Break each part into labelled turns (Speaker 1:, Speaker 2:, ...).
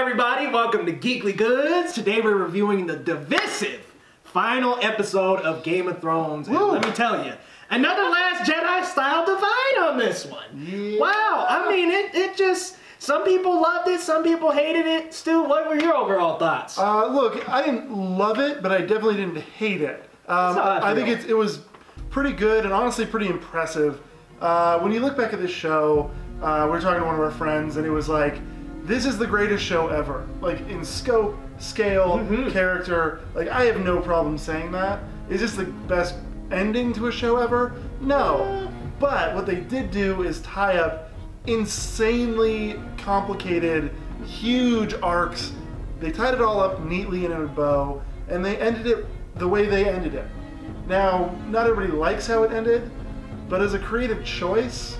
Speaker 1: everybody? Welcome to Geekly Goods. Today we're reviewing the divisive final episode of Game of Thrones. And let me tell you, another Last Jedi style divide on this one.
Speaker 2: Yeah.
Speaker 1: Wow, I mean, it just, some people loved it, some people hated it. Stu, what were your overall thoughts?
Speaker 2: Look, I didn't love it, but I definitely didn't hate it. I think it was pretty good and honestly pretty impressive. When you look back at this show, we were talking to one of our friends and it was like, this is the greatest show ever. Like in scope, scale, character, like I have no problem saying that. Is this the best ending to a show ever? No. But what they did do is tie up insanely complicated, huge arcs. They tied it all up neatly in a bow and they ended it the way they ended it. Now, not everybody likes how it ended, but as a creative choice,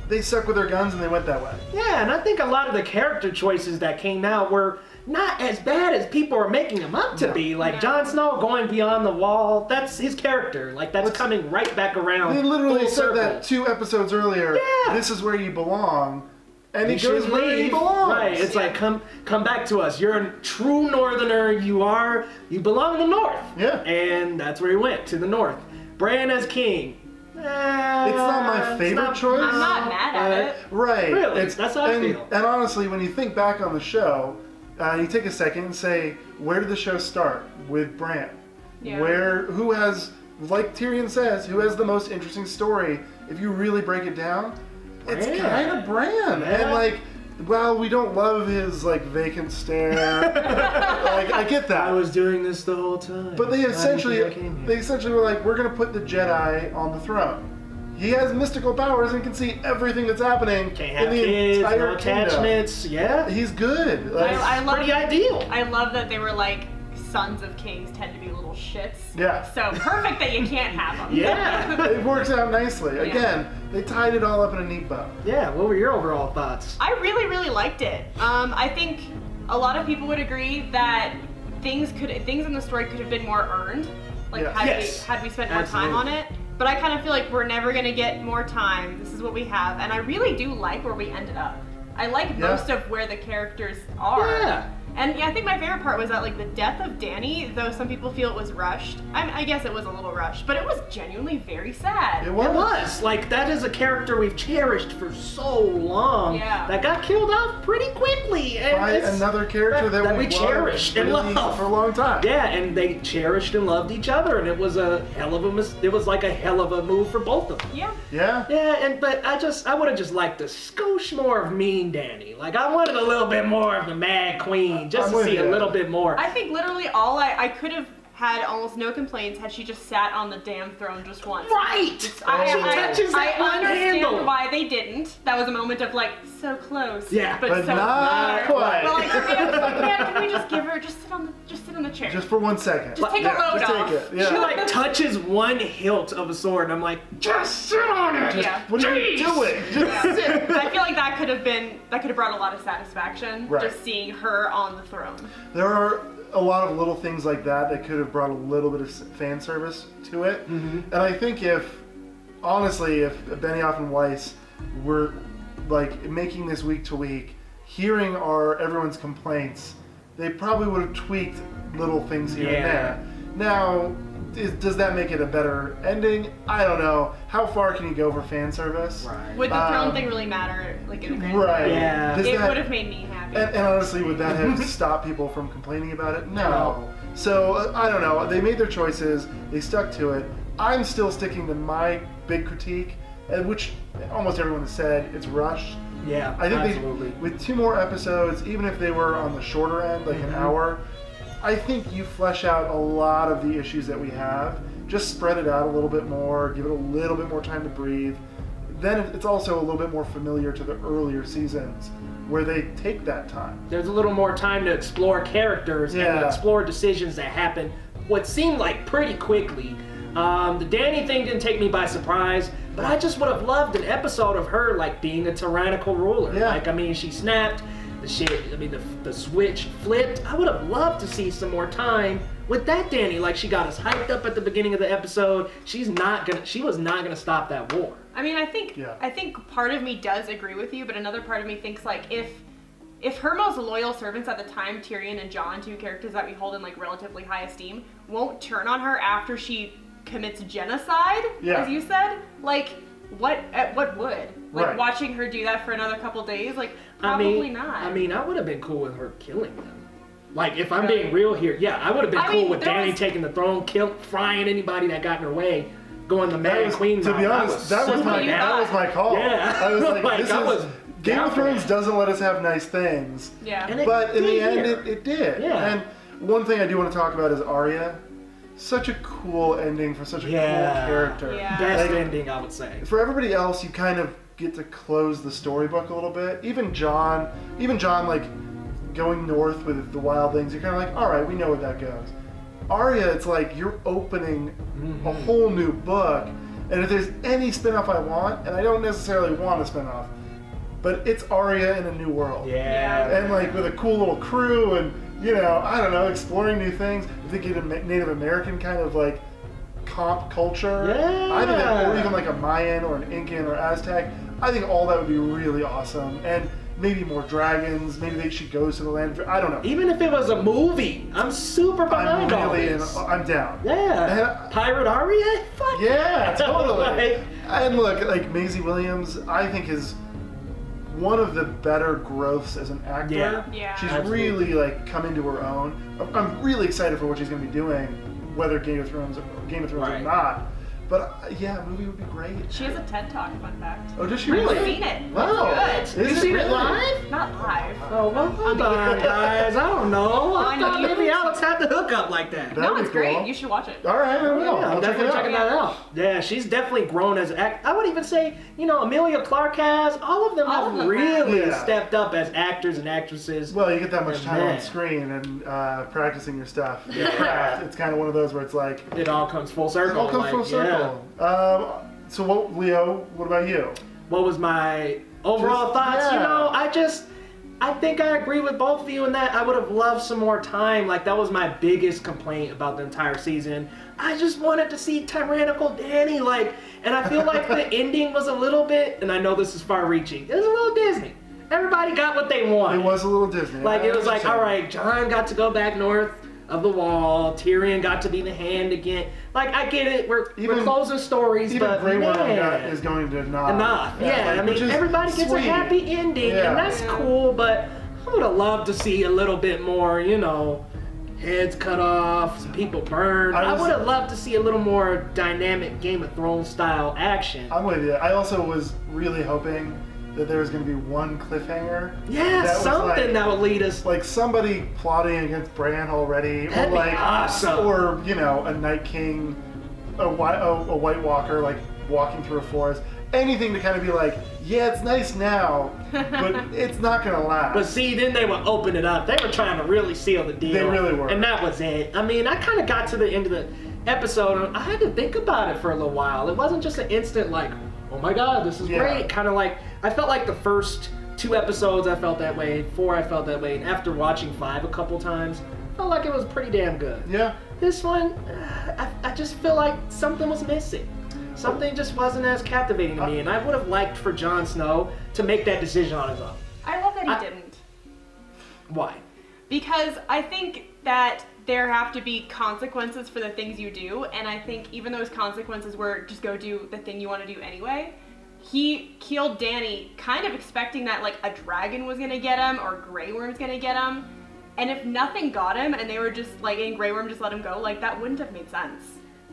Speaker 2: they stuck with their guns and they went that way.
Speaker 1: Yeah, and I think a lot of the character choices that came out were not as bad as people are making them up to be. Like Jon Snow going beyond the wall, that's his character. Like that's coming right back around.
Speaker 2: They literally
Speaker 1: full
Speaker 2: said
Speaker 1: circle.
Speaker 2: that 2 episodes earlier.
Speaker 1: Yeah.
Speaker 2: This is where you belong, and he
Speaker 1: You
Speaker 2: goes
Speaker 1: should
Speaker 2: where he
Speaker 1: leave.
Speaker 2: belongs.
Speaker 1: Right, it's like come back to us. You're a true northerner. You belong in the north.
Speaker 2: Yeah.
Speaker 1: And that's where he went, to the north. Bran as king.
Speaker 2: It's not my favorite choice.
Speaker 3: I'm not mad at it.
Speaker 2: Right.
Speaker 1: Really, that's how I feel.
Speaker 2: And honestly, when you think back on the show, you take a second and say, where did the show start? With Bran.
Speaker 3: Yeah.
Speaker 2: Who has, like Tyrion says, who has the most interesting story? If you really break it down, it's
Speaker 1: Bran.
Speaker 2: kind of Bran.
Speaker 1: Yeah.
Speaker 2: And like, well, we don't love his like vacant stare. Like, I get that.
Speaker 1: I was doing this the whole time.
Speaker 2: But they
Speaker 1: Why did you think I
Speaker 2: essentially,
Speaker 1: came here?
Speaker 2: were like, we're gonna put the Jedi on the throne. He has mystical powers and can see everything that's happening
Speaker 1: Can't have
Speaker 2: in the
Speaker 1: kids,
Speaker 2: entire
Speaker 1: no attachments. Yeah,
Speaker 2: He's good. Like,
Speaker 3: I love
Speaker 1: pretty ideal.
Speaker 3: I love that they were like, sons of kings tend to be little shits.
Speaker 2: Yeah.
Speaker 3: So perfect that you can't have them.
Speaker 1: Yeah.
Speaker 2: it works out nicely. Again, they tied it all up in a neat bow.
Speaker 1: Yeah, what were your overall thoughts?
Speaker 3: I really, really liked it. I think a lot of people would agree that things in the story could have been more earned. Like
Speaker 2: Yes.
Speaker 3: had we spent more
Speaker 1: Absolutely.
Speaker 3: time on it. But I kind of feel like we're never gonna get more time. This is what we have, and I really do like where we ended up. I like most of where the characters are.
Speaker 1: Yeah.
Speaker 3: And yeah, I think my favorite part was that like the death of Dany, though some people feel it was rushed. I guess it was a little rushed, but it was genuinely very sad.
Speaker 2: It
Speaker 1: It
Speaker 2: was.
Speaker 1: was. Like, that is a character we've cherished for so long.
Speaker 3: Yeah.
Speaker 1: That got killed off pretty quickly. And
Speaker 2: By
Speaker 1: it's-
Speaker 2: another character that
Speaker 1: we
Speaker 2: we
Speaker 1: cherished and
Speaker 2: really
Speaker 1: loved.
Speaker 2: for a long time.
Speaker 1: Yeah, and they cherished and loved each other, and it was a hell of it was like a hell of a move for both of them.
Speaker 3: Yeah.
Speaker 2: Yeah.
Speaker 1: Yeah, but I would have just liked a skosh more of Mean Dany. Like, I wanted a little bit more of the Mad Queen, just
Speaker 2: I'm
Speaker 1: to
Speaker 2: with
Speaker 1: see a
Speaker 2: you.
Speaker 1: little bit more.
Speaker 3: I think literally all I could have had almost no complaints had she just sat on the damn throne just once.
Speaker 1: Right!
Speaker 3: She
Speaker 1: touches that one
Speaker 3: understand
Speaker 1: handle.
Speaker 3: why they didn't. That was a moment of like, so close.
Speaker 1: Yeah,
Speaker 3: but
Speaker 2: but
Speaker 3: so
Speaker 2: not
Speaker 3: far.
Speaker 2: quite.
Speaker 3: But like, can we just give her, just sit on the chair.
Speaker 2: Just for 1 second.
Speaker 3: Just take a load
Speaker 2: just
Speaker 3: off.
Speaker 2: take it. Yeah.
Speaker 1: She like touches one hilt of a sword, and I'm like, just sit on it!
Speaker 3: Yeah.
Speaker 2: What are you
Speaker 1: Jeez.
Speaker 2: doing? Just sit.
Speaker 3: I feel like that could have brought a lot of satisfaction,
Speaker 2: Right.
Speaker 3: just seeing her on the throne.
Speaker 2: There are a lot of little things like that that could have brought a little bit of fan service to it. And I think honestly, if Benioff and Weiss were like making this week to week, hearing everyone's complaints, they probably would have tweaked little things here and there. Now, does that make it a better ending? I don't know. How far can you go for fan service?
Speaker 1: Right.
Speaker 3: Would the throne thing really matter? Like in the grand
Speaker 2: Right.
Speaker 1: Yeah.
Speaker 2: Does
Speaker 3: It
Speaker 2: that-
Speaker 3: would have made me happy.
Speaker 2: And honestly, would that have stopped people from complaining about it? No. So, I don't know. They made their choices. They stuck to it. I'm still sticking to my big critique, which almost everyone has said, it's rushed.
Speaker 1: Yeah,
Speaker 2: I think
Speaker 1: absolutely.
Speaker 2: with 2 more episodes, even if they were on the shorter end, like an hour, I think you flesh out a lot of the issues that we have. Just spread it out a little bit more, give it a little bit more time to breathe. Then it's also a little bit more familiar to the earlier seasons, where they take that time.
Speaker 1: There's a little more time to explore characters and to explore decisions that happen what seemed like pretty quickly. The Dany thing didn't take me by surprise, but I just would have loved an episode of her like being a tyrannical ruler.
Speaker 2: Yeah.
Speaker 1: Like, I mean, she snapped, the switch flipped. I would have loved to see some more time with that Dany. Like, she got us hyped up at the beginning of the episode. She was not gonna stop that war.
Speaker 3: I mean, I think part of me does agree with you, but another part of me thinks like if if her most loyal servants at the time, Tyrion and Jon, two characters that we hold in like relatively high esteem, won't turn on her after she commits genocide, as you said, like what would? Like watching her do that for another couple days, like probably not.
Speaker 1: I mean, I would have been cool with her killing them. Like if I'm being real here, I would have been cool with Dany taking the throne, frying anybody that got in her way. Going the Mad Queen.
Speaker 2: To be honest, that was my call.
Speaker 1: Yeah.
Speaker 2: I was like, Game of Thrones doesn't let us have nice things.
Speaker 3: Yeah.
Speaker 2: But in the end, it did. Yeah. And one thing I do want to talk about is Arya. Such a cool ending for such a cool character.
Speaker 1: Yeah. Best ending, I would say.
Speaker 2: For everybody else, you kind of get to close the storybook a little bit. Even Jon, like going north with the wildlings, you're kind of like, all right, we know where that goes. Arya, it's like you're opening a whole new book, and if there's any spin-off I want, and I don't necessarily want a spin-off, but it's Arya in a new world.
Speaker 1: Yeah.
Speaker 2: And like with a cool little crew, and I don't know, exploring new things. I think in a Native American kind of like comp culture.
Speaker 1: Yeah.
Speaker 2: I think that, or even like a Mayan or an Incan or Aztec. I think all that would be really awesome. And maybe more dragons. Maybe she goes to the land. I don't know.
Speaker 1: Even if it was a movie, I'm super behind all this.
Speaker 2: I'm down.
Speaker 1: Yeah. Pirate Arya? Fuck
Speaker 2: yeah, totally. And look, like Maisie Williams, I think is one of the better growths as an actor.
Speaker 3: Yeah.
Speaker 2: She's really like come into her own. I'm really excited for what she's going to be doing, whether Game of Thrones or not. But a movie would be great.
Speaker 3: She has a TED Talk, fun fact.
Speaker 2: Oh, does she
Speaker 1: really?
Speaker 3: I've seen it.
Speaker 2: Wow.
Speaker 3: It's good.
Speaker 1: You seen it live?
Speaker 3: Not live.
Speaker 1: Oh, well, hold on, guys. I don't know. I thought maybe Alex had the hookup like that.
Speaker 3: No, it's great. You should watch it.
Speaker 2: All right, I will.
Speaker 1: Yeah, I'm definitely checking that out. Yeah, she's definitely grown as an actor. I would even say, Emilia Clarke has. All of them have really stepped up as actors and actresses.
Speaker 2: Well, you get that much time on screen and practicing your stuff. Your craft. It's kind of one of those where it's like...
Speaker 1: It all comes full circle.
Speaker 2: It all comes full circle. So Leo, what about you?
Speaker 1: What was my overall thoughts? I think I agree with both of you in that I would have loved some more time. Like, that was my biggest complaint about the entire season. I just wanted to see tyrannical Dany, and I feel like the ending was a little bit, and I know this is far-reaching, it was a little Disney. Everybody got what they wanted.
Speaker 2: It was a little Disney.
Speaker 1: It was like, all right, Jon got to go back north of the Wall. Tyrion got to be the Hand again. I get it. We're closing stories, but
Speaker 2: Grey Worm is going to
Speaker 1: enough. Yeah, I mean, everybody gets a happy ending, and that's cool. But I would have loved to see a little bit more. Heads cut off, some people burned. I would have loved to see a little more dynamic Game of Thrones style action.
Speaker 2: I'm with you. I also was really hoping that there was going to be one cliffhanger.
Speaker 1: Yeah, something that would lead us.
Speaker 2: Like somebody plotting against Bran already.
Speaker 1: That'd be awesome.
Speaker 2: Or, a Night King, a White Walker, walking through a forest. Anything to kind of be like, yeah, it's nice now, but it's not going to last.
Speaker 1: But see, then they would open it up. They were trying to really seal the deal.
Speaker 2: They really were.
Speaker 1: And that was it. I mean, I kind of got to the end of the episode, and I had to think about it for a little while. It wasn't just an instant, oh my god, this is great. Kind of I felt like the first 2 episodes I felt that way, 4 I felt that way, and after watching 5 a couple times, I felt like it was pretty damn good.
Speaker 2: Yeah.
Speaker 1: This one, I just feel like something was missing. Something just wasn't as captivating to me, and I would have liked for Jon Snow to make that decision on his own.
Speaker 3: I love that he didn't.
Speaker 1: Why?
Speaker 3: Because I think that there have to be consequences for the things you do, and I think even those consequences were just go do the thing you want to do anyway. He killed Dany kind of expecting that a dragon was gonna get him or Grey Worm's gonna get him, and if nothing got him and they were just and Grey Worm just let him go, that wouldn't have made sense.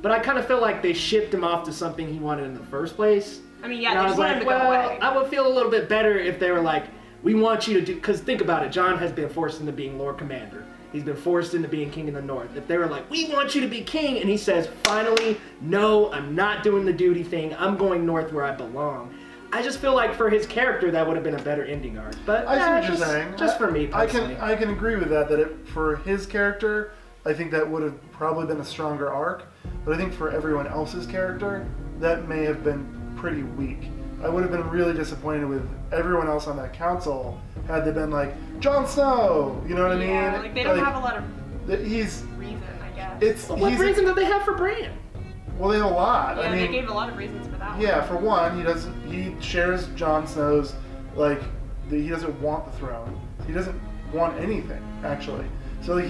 Speaker 1: But I kind of feel like they shipped him off to something he wanted in the first place.
Speaker 3: I mean, yeah, they just wanted him to go away.
Speaker 1: I would feel a little bit better if they were like, we want you to do, because think about it, Jon has been forced into being Lord Commander. He's been forced into being king in the north. If they were like, we want you to be king, and he says, finally, no, I'm not doing the duty thing. I'm going north where I belong. I just feel like for his character, that would have been a better ending arc. But
Speaker 2: I see what you're saying.
Speaker 1: Just for me personally.
Speaker 2: I can agree with that, for his character, I think that would have probably been a stronger arc. But I think for everyone else's character, that may have been pretty weak. I would have been really disappointed with everyone else on that council had they been like, Jon Snow, you know what I mean?
Speaker 3: Yeah, they don't have a lot of reason, I guess.
Speaker 1: What reason do they have for Bran?
Speaker 2: Well, they have a lot.
Speaker 3: Yeah,
Speaker 2: I mean,
Speaker 3: they gave a lot of reasons for that one.
Speaker 2: Yeah, for one, he shares Jon Snow's, he doesn't want the throne. He doesn't want anything, actually. So like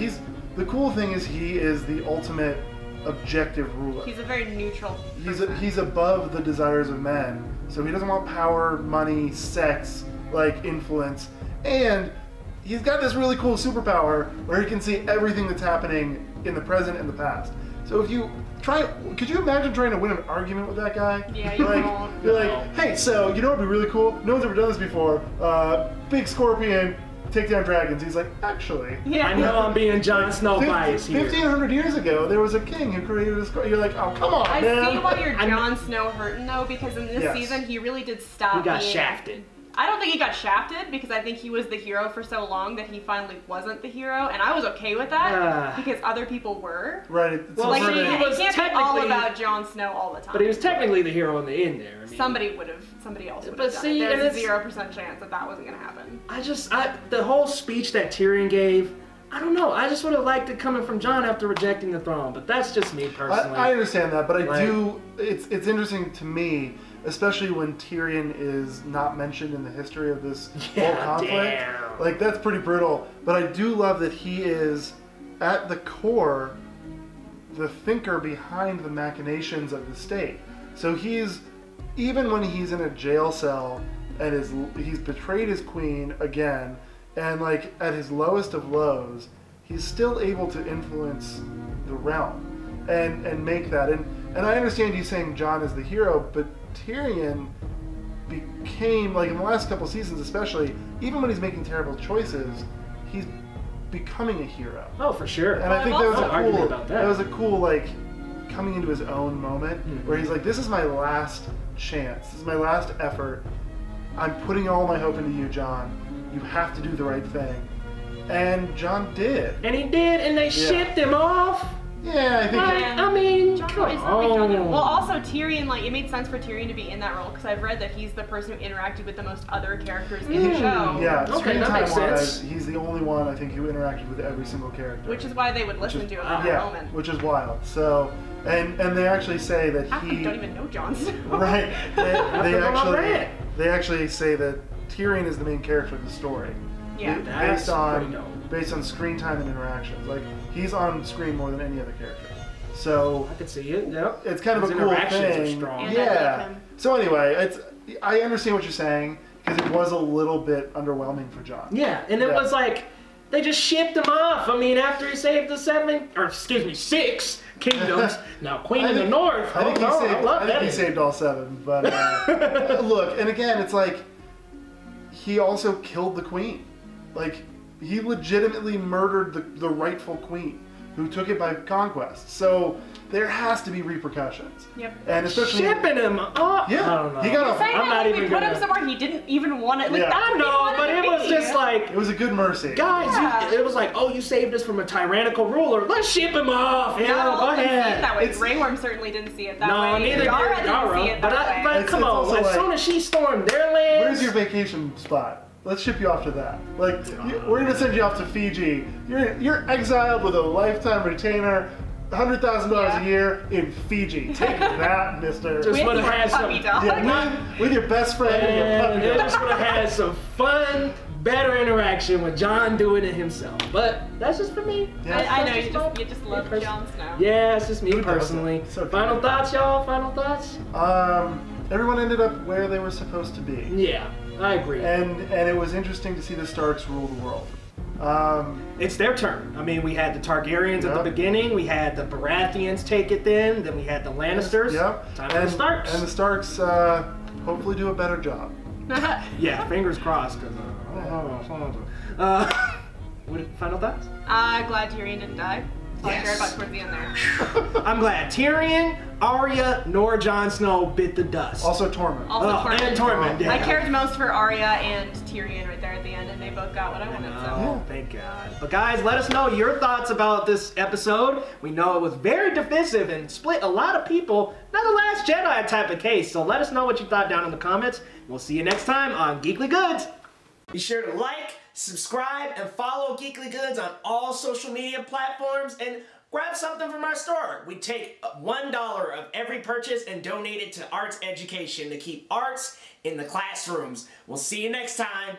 Speaker 2: the cool thing is he is the ultimate objective ruler.
Speaker 3: He's a very neutral person.
Speaker 2: He's above the desires of men. So he doesn't want power, money, sex, like influence. And he's got this really cool superpower where he can see everything that's happening in the present and the past. So if you could you imagine trying to win an argument with that guy?
Speaker 3: Yeah, you won't.
Speaker 2: You're like, hey, so you know what'd be really cool? No one's ever done this before. Big scorpion, take down dragons. He's like, actually.
Speaker 3: Yeah.
Speaker 1: I know I'm being Jon Snow biased here.
Speaker 2: 1,500 years ago, there was a king who created a scorpion. You're like, oh, come on, man.
Speaker 3: I see why you're Jon Snow hurting, though, because in this season, he really did stop
Speaker 1: He got
Speaker 3: being...
Speaker 1: shafted.
Speaker 3: I don't think he got shafted, because I think he was the hero for so long that he finally wasn't the hero, and I was okay with that, because other people were.
Speaker 2: Right.
Speaker 1: Well,
Speaker 3: Like,
Speaker 1: he
Speaker 3: it
Speaker 1: was
Speaker 3: can't be all
Speaker 1: technically-
Speaker 3: about Jon Snow all the time.
Speaker 1: But he was technically the hero in the end there. I mean,
Speaker 3: Somebody else would have
Speaker 1: But
Speaker 3: done
Speaker 1: see,
Speaker 3: it.
Speaker 1: and
Speaker 3: There's a
Speaker 1: it's-
Speaker 3: 0% chance that wasn't going to happen.
Speaker 1: The whole speech that Tyrion gave, I don't know. I just would have liked it coming from Jon after rejecting the throne, but that's just me personally.
Speaker 2: I understand that, but I do. It's interesting to me, especially when Tyrion is not mentioned in the history of this whole conflict.
Speaker 1: Damn.
Speaker 2: Like that's pretty brutal. But I do love that he is, at the core, the thinker behind the machinations of the state. So he's, even when he's in a jail cell and he's betrayed his queen again, and like at his lowest of lows, he's still able to influence the realm and make that. And I understand you saying Jon is the hero, but Tyrion became, like in the last couple seasons especially, even when he's making terrible choices, he's becoming a hero.
Speaker 1: Oh, for sure.
Speaker 2: And I think that was
Speaker 1: no
Speaker 2: a
Speaker 1: argument
Speaker 2: cool,
Speaker 1: about that.
Speaker 2: that was a cool like coming into his own moment where he's like, this is my last chance. This is my last effort. I'm putting all my hope into you, Jon. You have to do the right thing. And Jon did.
Speaker 1: And he did, and they shipped him off.
Speaker 2: Yeah, I think.
Speaker 1: I mean,
Speaker 3: Jon
Speaker 1: come
Speaker 3: is not like Jon.
Speaker 1: on.
Speaker 3: Well, also Tyrion, like it made sense for Tyrion to be in that role because I've read that he's the person who interacted with the most other characters in the show.
Speaker 2: Yeah,
Speaker 1: Okay,
Speaker 2: screen
Speaker 1: that
Speaker 2: time
Speaker 1: makes
Speaker 2: wise,
Speaker 1: sense.
Speaker 2: he's the only one I think who interacted with every single character.
Speaker 3: Which is why they would listen to him in that moment.
Speaker 2: Which is wild. So, and they actually say that
Speaker 3: Half of them don't even know Jon Snow.
Speaker 2: Right.
Speaker 1: Right.
Speaker 2: They actually say that Tyrion is the main character of the story.
Speaker 3: Yeah.
Speaker 1: That's pretty dope.
Speaker 2: Based on screen time and interactions. Like he's on screen more than any other character. So
Speaker 1: I could see it. Yep.
Speaker 2: it's kind of
Speaker 1: His
Speaker 2: a cool
Speaker 1: interactions are
Speaker 2: thing.
Speaker 1: strong.
Speaker 3: And I
Speaker 2: Yeah.
Speaker 3: like him.
Speaker 2: So anyway, I understand what you're saying because it was a little bit underwhelming for Jon.
Speaker 1: Yeah, and it was like they just shipped him off. I mean, after he saved the 6 kingdoms, now Queen of the North.
Speaker 2: I think he
Speaker 1: that.
Speaker 2: saved all 7. But look, and again, it's like he also killed the queen. Like he legitimately murdered the rightful queen who took it by conquest. So there has to be repercussions.
Speaker 3: Yep.
Speaker 2: And especially
Speaker 1: Shipping him up.
Speaker 2: Yeah.
Speaker 1: I don't know.
Speaker 2: He got
Speaker 3: Saying
Speaker 1: I'm
Speaker 3: that,
Speaker 1: not
Speaker 3: like,
Speaker 1: even
Speaker 3: we put
Speaker 1: gonna-
Speaker 3: him somewhere he didn't even want it. Like,
Speaker 2: Yeah.
Speaker 3: that's
Speaker 1: I
Speaker 3: what he
Speaker 1: know,
Speaker 3: wanted
Speaker 1: but
Speaker 3: to
Speaker 1: it was
Speaker 3: be.
Speaker 1: just like,
Speaker 2: it was a good mercy.
Speaker 1: guys,
Speaker 3: Yeah.
Speaker 1: it was like, oh, you saved us from a tyrannical ruler. Let's ship him off.
Speaker 3: Not
Speaker 1: Yeah,
Speaker 3: all
Speaker 1: go
Speaker 3: of them see it
Speaker 1: ahead.
Speaker 3: that way.
Speaker 2: It's-
Speaker 3: Grey Worm certainly didn't see it that
Speaker 1: No,
Speaker 3: way.
Speaker 1: neither
Speaker 3: Yara
Speaker 1: did
Speaker 3: didn't
Speaker 1: Yara.
Speaker 3: see it
Speaker 1: But
Speaker 3: that way.
Speaker 1: come
Speaker 2: It's
Speaker 1: on,
Speaker 2: also
Speaker 1: as
Speaker 2: like-
Speaker 1: soon as she stormed their land,
Speaker 2: Where's your vacation spot? Let's ship you off to that. Like, we're gonna send you off to Fiji. You're exiled with a lifetime retainer, $100,000 a year in Fiji. Take that, mister.
Speaker 1: Just
Speaker 3: With
Speaker 1: would have
Speaker 3: your
Speaker 1: had
Speaker 3: puppy
Speaker 1: some.
Speaker 3: dog.
Speaker 2: Yeah, with your best friend and your
Speaker 1: And
Speaker 2: puppy.
Speaker 1: they
Speaker 2: dog.
Speaker 1: just would have had some fun, better interaction with Jon doing it himself. But that's just for me.
Speaker 2: Yeah.
Speaker 3: I know
Speaker 1: That's
Speaker 3: you just love
Speaker 1: person-
Speaker 3: Jon Snow.
Speaker 1: Yeah, it's just me
Speaker 2: Who doesn't?
Speaker 1: personally.
Speaker 2: So
Speaker 1: Final
Speaker 2: cute.
Speaker 1: thoughts, y'all? Final thoughts?
Speaker 2: Everyone ended up where they were supposed to be.
Speaker 1: Yeah, I agree.
Speaker 2: And it was interesting to see the Starks rule the world.
Speaker 1: It's their turn. I mean, we had the Targaryens at the
Speaker 2: Yep.
Speaker 1: beginning, we had the Baratheons take it then we had the Lannisters.
Speaker 2: Yep.
Speaker 1: Time for the Starks.
Speaker 2: And the Starks hopefully do a better job.
Speaker 1: Yeah, fingers crossed. Final thoughts?
Speaker 3: Glad Tyrion didn't die. That's all I cared about towards the end there.
Speaker 1: I'm glad Tyrion, Arya, nor Jon Snow bit the dust.
Speaker 2: Also Tormund.
Speaker 3: Also Tormund.
Speaker 1: And Tormund, yeah.
Speaker 3: I cared most for Arya and Tyrion right there at the end, and they both got what I wanted. So.
Speaker 1: Oh, thank God. But guys, let us know your thoughts about this episode. We know it was very divisive and split a lot of people. Not the Last Jedi type of case. So let us know what you thought down in the comments. We'll see you next time on Geekly Goods. Be sure to like, subscribe, and follow Geekly Goods on all social media platforms and grab something from our store. We take $1 of every purchase and donate it to arts education to keep arts in the classrooms. We'll see you next time.